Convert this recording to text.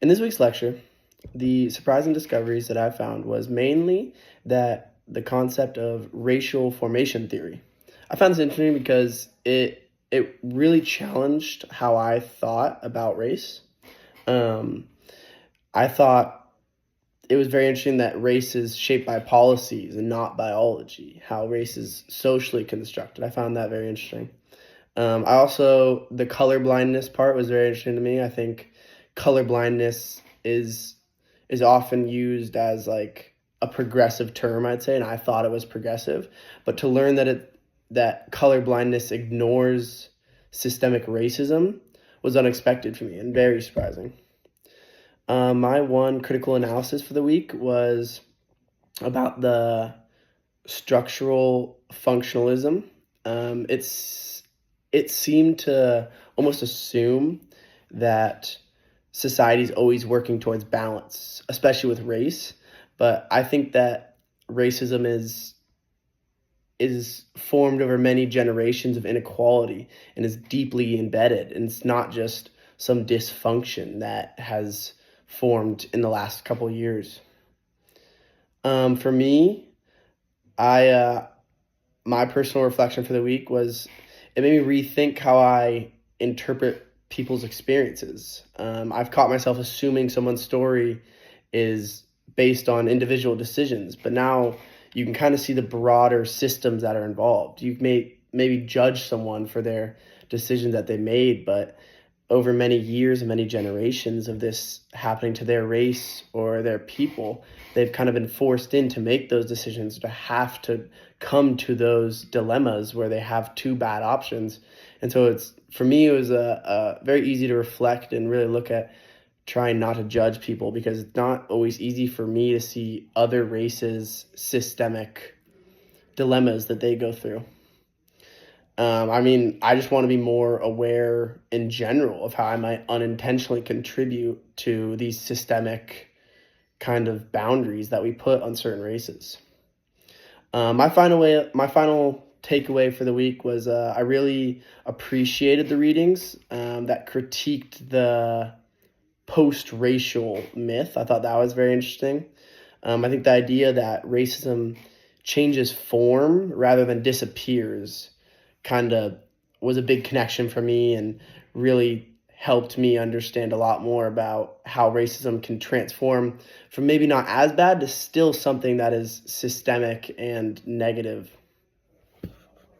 In this week's lecture, the surprising discoveries that I found was mainly that the concept of racial formation theory. I found this interesting because it really challenged how I thought about race. Um, I thought it was very interesting that race is shaped by policies and not biology, how race is socially constructed. I found that very interesting. The color blindness part was very interesting to me. I think color blindness is often used as like a progressive term, I'd say, and I thought it was progressive. But to learn that color blindness ignores systemic racism was unexpected for me and very surprising. My one critical analysis for the week was about the structural functionalism. It seemed to almost assume that society is always working towards balance, especially with race. But I think that racism is formed over many generations of inequality and is deeply embedded, and it's not just some dysfunction that has formed in the last couple of years. For me, I my personal reflection for the week was it made me rethink how I interpret people's experiences. I've caught myself assuming someone's story is based on individual decisions, but now you can kind of see the broader systems that are involved. You may maybe judge someone for their decisions that they made, but over many years and many generations of this happening to their race or their people, they've kind of been forced in to make those decisions, to have to come to those dilemmas where they have two bad options. And so for me, it was a very easy to reflect and really look at trying not to judge people, because it's not always easy for me to see other races' systemic dilemmas that they go through. I just want to be more aware in general of how I might unintentionally contribute to these systemic kind of boundaries that we put on certain races. My final takeaway for the week was I really appreciated the readings that critiqued the post-racial myth. I thought that was very interesting. I think the idea that racism changes form rather than disappears kind of was a big connection for me and really helped me understand a lot more about how racism can transform from maybe not as bad to still something that is systemic and negative.